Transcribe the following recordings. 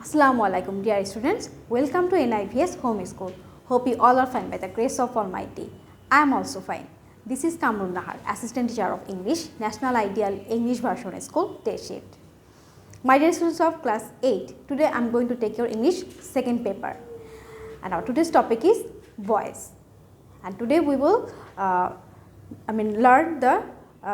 Assalamualaikum dear students, welcome to NIVS Home School. Hope you all are fine by the grace of Almighty. I am also fine. This is Kamrun, Assistant Teacher of English, National Ideal English Version School, Day Shift. My dear students of class 8, today I am going to take your English second paper. And our today's topic is voice. And today we will learn the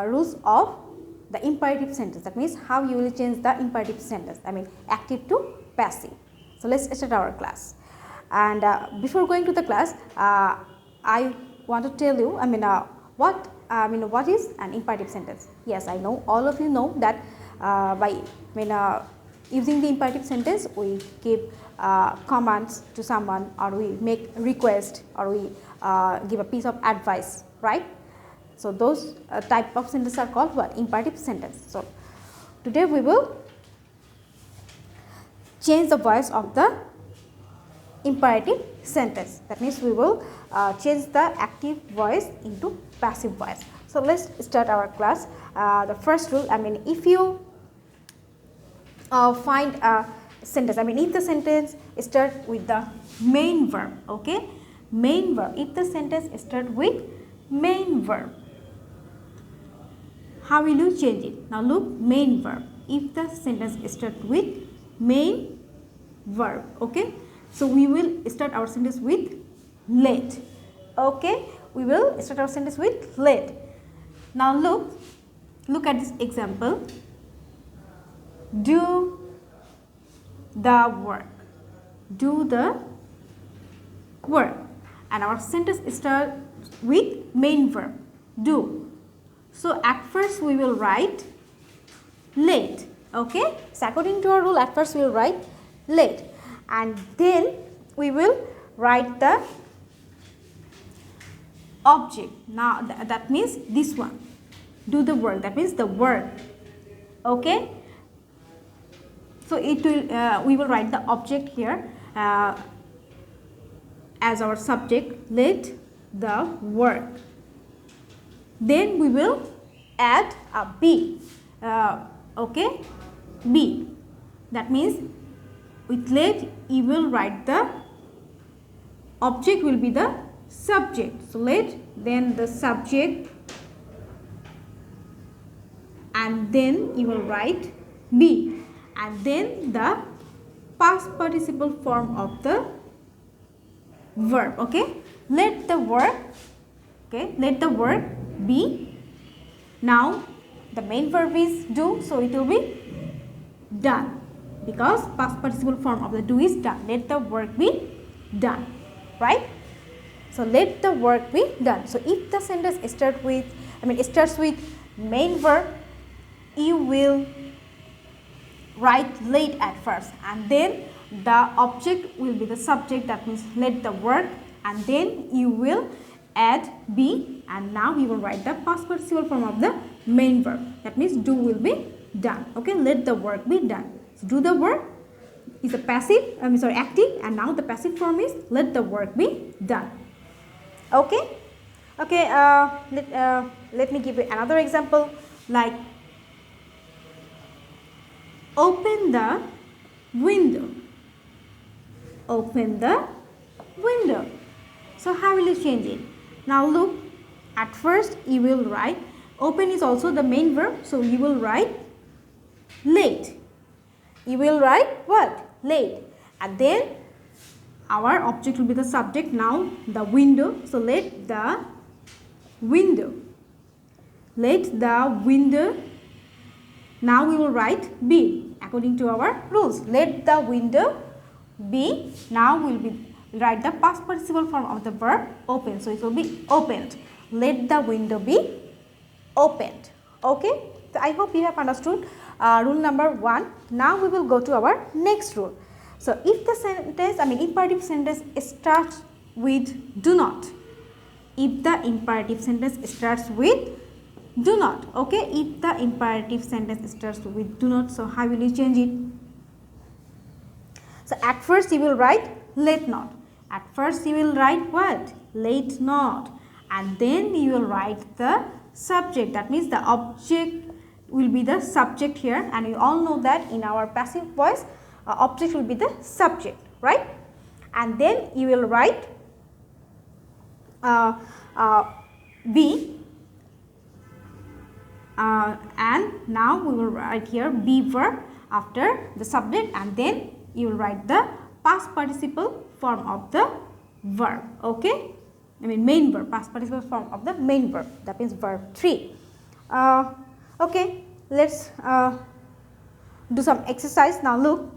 rules of the imperative sentence. That means how you will change the imperative sentence. Active to passive. So let's start our class. And before going to the class, I want to tell you, what is an imperative sentence? Yes, I know all of you know that using the imperative sentence, we give commands to someone, or we make request, or we give a piece of advice, right? So those type of sentences are called what? Imperative sentence. So today we will change the voice of the imperative sentence. That means we will change the active voice into passive voice. So let's start our class. The first rule, if you find a sentence, if the sentence starts with the main verb, okay, main verb, if the sentence starts with main verb, how will you change it? Now look, main verb, if the sentence starts with main verb, okay, so we will start our sentence with let, okay, we will start our sentence with let. Now look at this example. Do the work, do the work, and our sentence starts with main verb, do. So at first we will write let, okay, so according to our rule, at first we will write let, and then we will write the object. Now that means this one, do the work, that means the work, okay. So it will we will write the object here as our subject, let the work. Then we will add a be, okay, be. That means with let you will write the object will be the subject. So let, then the subject, and then you will write be, and then the past participle form of the verb, okay. Let the work, okay, let the work be. Now the main verb is do, so it will be done, because past participle form of the do is done. Let the work be done, right? So let the work be done. So if the sentence starts with main verb, you will write let at first, and then the object will be the subject, that means let the work, and then you will add be, and now you will write the past participle form of the main verb, that means do will be done, okay. Let the work be done. So do the work is a passive, active, and now the passive form is let the work be done, okay. Okay, let me give you another example, like open the window, open the window. So how will you change it? Now look, at first you will write, open is also the main verb, so you will write let. You will write what? Let. And then our object will be the subject, now the window, so let the window. Let the window. Now we will write be, according to our rules. Let the window be. Now we will write the past participle form of the verb open, so it will be opened. Let the window be opened, okay. So I hope you have understood rule number 1. Now we will go to our next rule. So if the sentence, imperative sentence starts with do not, if the imperative sentence starts with do not, okay, if the imperative sentence starts with do not, so how will you change it? So at first you will write let not. At first you will write what? Let not. And then you will write the subject, that means the object will be the subject here, and you all know that in our passive voice object will be the subject, right? And then you will write be, and now we will write here be verb after the subject, and then you will write the past participle form of the verb, okay? I mean main verb, past participle form of the main verb, that means verb 3. Okay, let's do some exercise. Now look,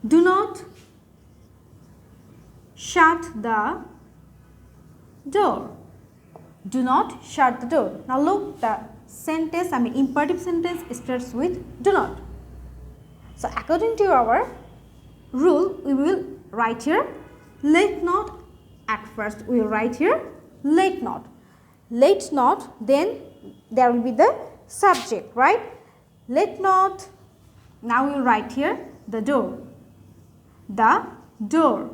do not shut the door. Do not shut the door. Now look, the sentence, I mean imperative sentence starts with do not. So according to our rule, we will write here let not. At first we will write here let not. Let not, then there will be the subject, right? Let not. Now we will write here the door. The door.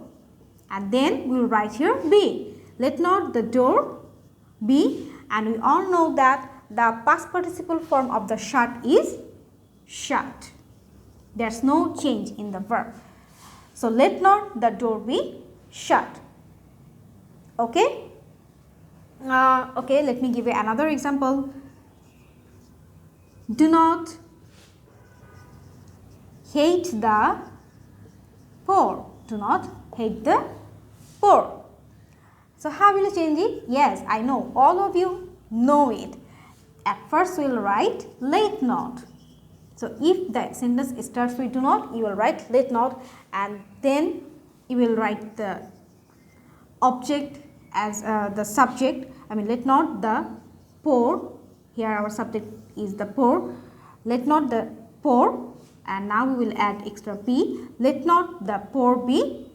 And then we will write here be. Let not the door be, and we all know that the past participle form of the shut is shut. There is no change in the verb. So let not the door be shut. Okay? Okay, let me give you another example. Do not hate the poor. Do not hate the poor. So how will you change it? Yes, I know, all of you know it. At first we will write let not. So if the sentence starts with do not, you will write let not, and then you will write the object as the subject. I mean let not the poor. Here our subject is the poor. Let not the poor, and now we will add extra p. Let not the poor be,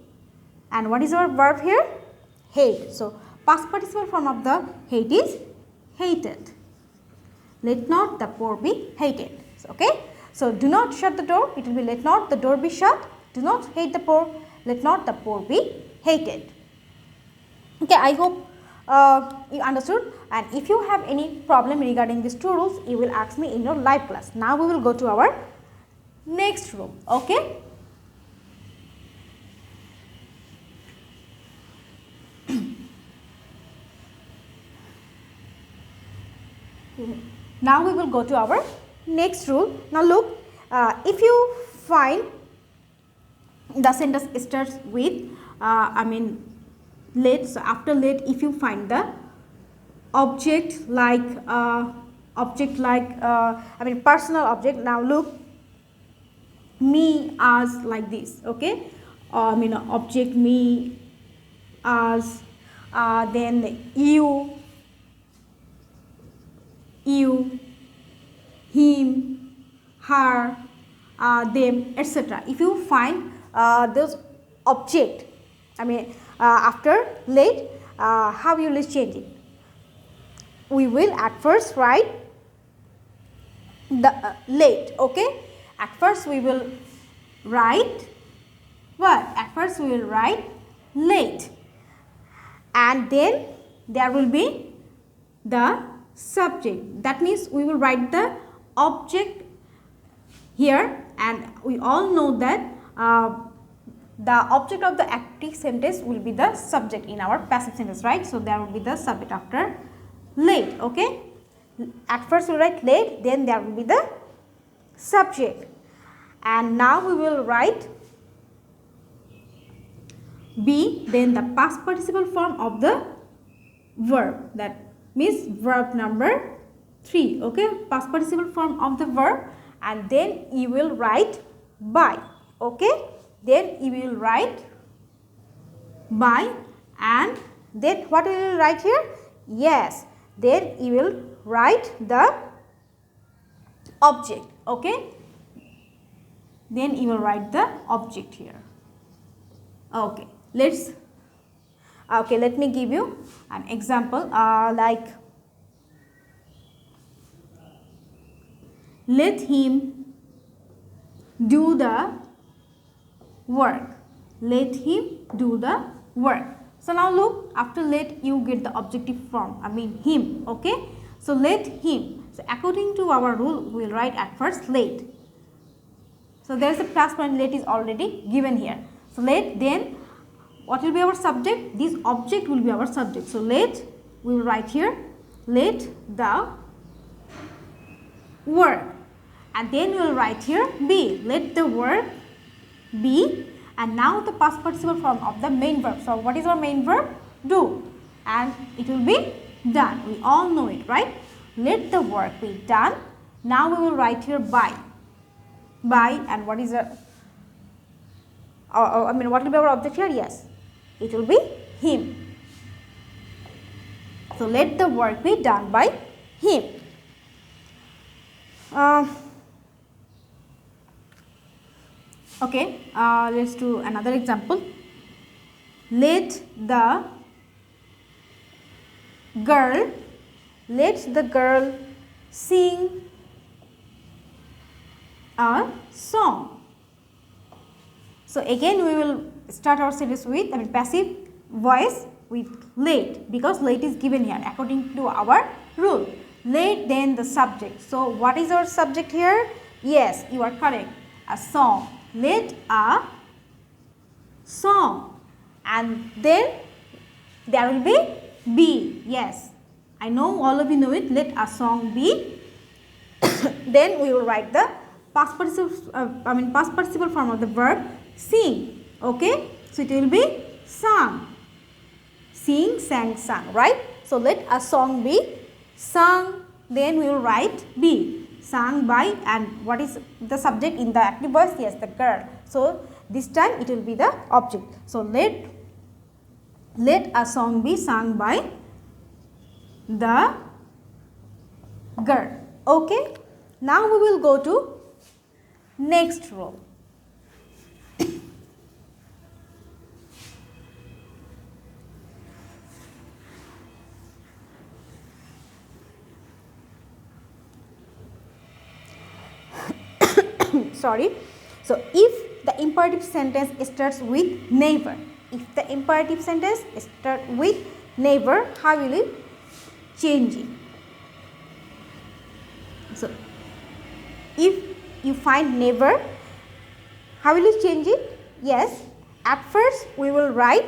and what is our verb here? Hate. So past participle form of the hate is hated. Let not the poor be hated. So, okay. So do not shut the door. It will be let not the door be shut. Do not hate the poor. Let not the poor be hated. Okay, I hope you understood, and if you have any problem regarding these two rules, you will ask me in your live class. Now we will go to our next rule. Okay. Now we will go to our next rule. Now look, if you find the sentence starts with let, so after let, if you find the object like personal object. Now look, me, us, like this, okay? Object me, us, then you, him, her, them, etc. If you find those object, after let, how you will change it? We will at first write the let, okay? At first we will write what? At first we will write let, and then there will be the subject. That means we will write the object here, and we all know that the object of the active sentence will be the subject in our passive sentence, right? So there will be the subject after let, okay? At first we write let, then there will be the subject, and now we will write be, then the past participle form of the verb, that means verb number 3, okay? Past participle form of the verb, and then you will write by, okay? Then you will write by, and then what will you write here? Yes, then you will write the object, okay? Then you will write the object here. Okay, let me give you an example, like let him do the work. Let him do the work. So now look, after let you get the objective form, him, okay? So let him. So according to our rule, we will write at first let. So there is a plus point, let is already given here. So let, then what will be our subject? This object will be our subject. So let, we will write here, let the work, and then we will write here be, let the work be, and now the past participle form of the main verb. So what is our main verb? Do, and it will be done. We all know it, right? Let the work be done. Now we will write here by, and what is the what will be our object here? Yes, it will be him. So let the work be done by him. Okay, let's do another example. Let the girl sing a song. So again we will start our sentence with passive voice with let, because let is given here according to our rule. Let, then the subject. So what is our subject here? Yes, you are correct, a song. Let a song, and then there will be. Yes, I know all of you know it. Let a song be. Then we will write the past participle form of the verb sing. Okay, so it will be sung. Sing, sang, sung, right? So let a song be sung. Then we will write be, sung by, and what is the subject in the active voice? Yes, the girl. So this time it will be the object. So let a song be sung by the girl. Okay, now we will go to next rule. Sorry. So if the imperative sentence starts with never, how will you change it? So if you find never, how will you change it? Yes, at first we will write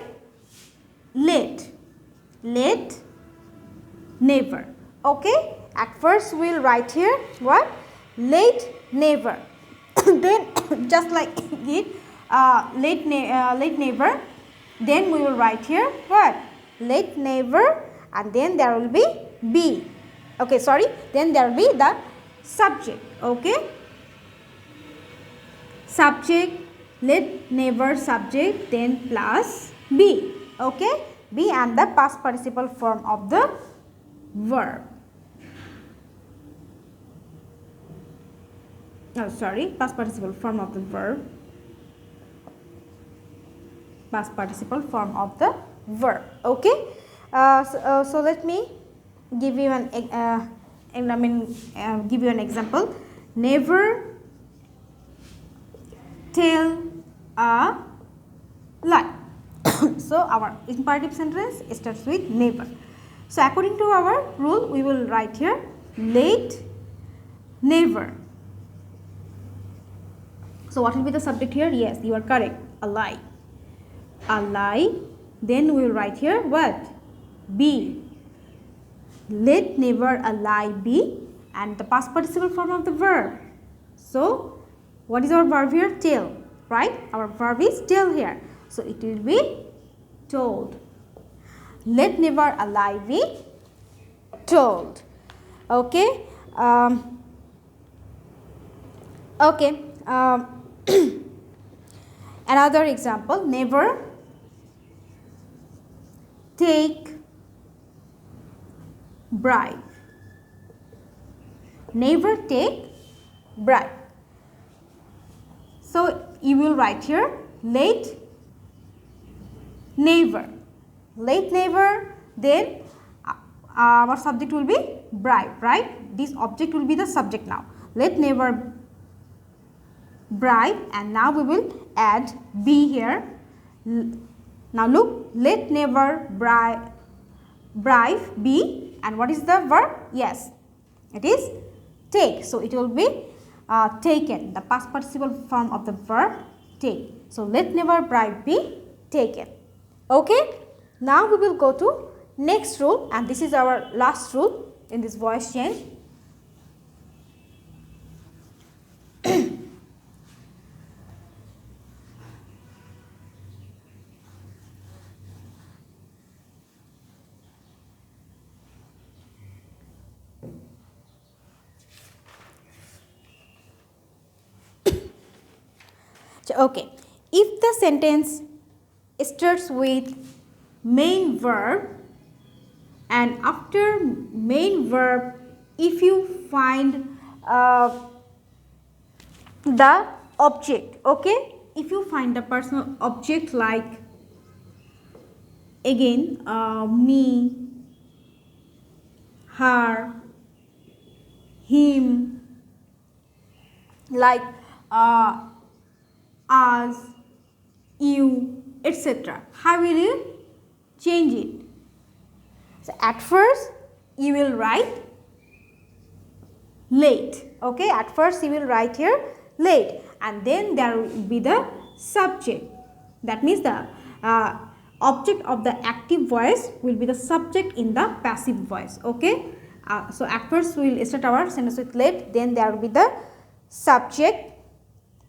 let never. Okay, at first we will write here what? Let never. Then just like it, let never, then we will write here what? Let never, and then there will be. Okay, sorry, then there will be the subject. Okay, subject, let never subject, then plus be. Okay, be and the past participle form of the verb. Past participle form of the verb. Past participle form of the verb. Okay. So let me give you give you an example. Never tell a lie. So our imperative sentence starts with never. So according to our rule, we will write here let never. So what will be the subject here? Yes, you are correct, a lie. A lie. Then we will write here what? Be. Let never a lie be, and the past participle form of the verb. So what is our verb here? Tell, right? Our verb is tell here. So it will be told. Let never a lie be told. Okay. Okay. Another example, never take bribe. Never take bribe. So you will write here let never. Let never, then our subject will be bribe, right? This object will be the subject now. Let never bribe, and now we will add be here. Now look, let never bribe be, and what is the verb? Yes, It is take. So it will be taken, the past participle form of the verb take. So let never bribe be taken. Okay. Now we will go to next rule, and this is our last rule in this voice change. Okay, if the sentence starts with main verb, and after main verb, if you find the object, okay, if you find the personal object like again me, her, him, like us, you, etc. How will you change it? So at first you will write late. Okay, at first you will write here late, and then there will be the subject. That means the object of the active voice will be the subject in the passive voice. Okay, so at first we will start our sentence with late, then there will be the subject,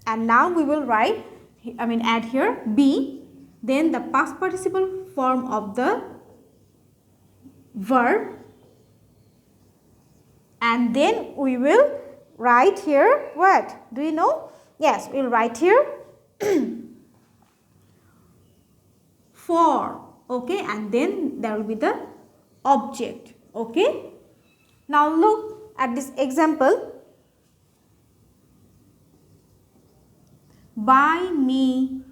and now we will write, add here be, then the past participle form of the verb, and then we will write here what? Do you know? Yes, we will write here for. Okay, and then there will be the object. Okay. Now look at this example. Buy me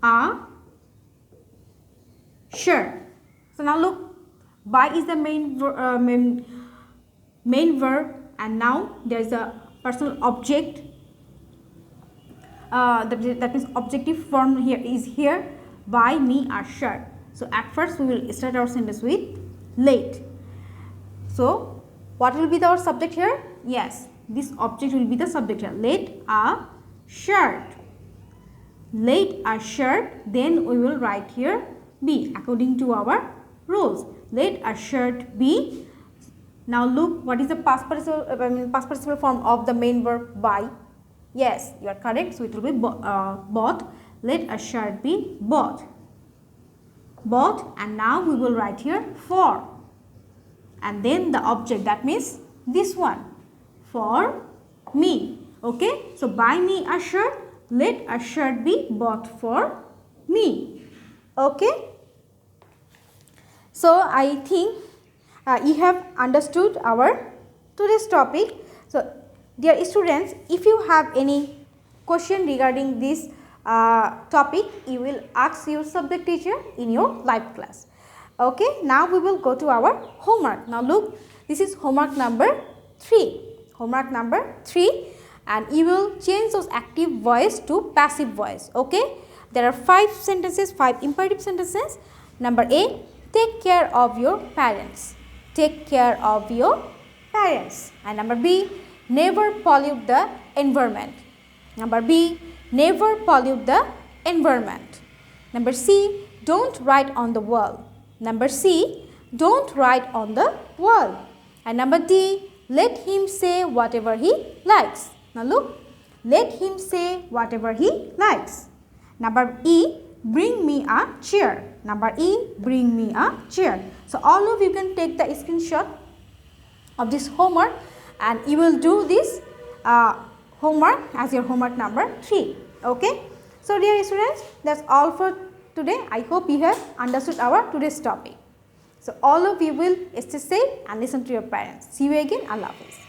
a shirt. So now look, buy is the main verb, and now there is a personal object. That means objective form here is here. Buy me a shirt. So at first we will start our sentence with late. So what will be our subject here? Yes, this object will be the subject here. Late a shirt. Late a shirt. Then we will write here be according to our rules. Let a shirt be. Now look, what is the past participle form of the main verb buy? Yes, you are correct. So it will be bought. Let a shirt be bought. Bought, and now we will write here for. And then the object, that means this one, for me. Okay, so buy me a shirt. Let a shirt be bought for me. Okay. So I think you have understood our today's topic. So dear students, if you have any question regarding this topic, you will ask your subject teacher in your live class. Okay, now we will go to our homework. Now look, this is homework number 3. Homework number 3, and you will change those active voice to passive voice. Okay, there are 5 sentences, 5 imperative sentences. Number A, take care of your parents. Take care of your parents. And number B, never pollute the environment. Number B, never pollute the environment. Number C, don't write on the wall. Number C, don't write on the wall. And number D, let him say whatever he likes. Now look, let him say whatever he likes. Number E, bring me a chair. Number E, bring me a chair. So all of you can take the screenshot of this homework, and you will do this homework as your homework number 3. Okay. So dear students, that's all for today. I hope you have understood our today's topic. So all of you will stay safe and listen to your parents. See you again. Allah Hafiz.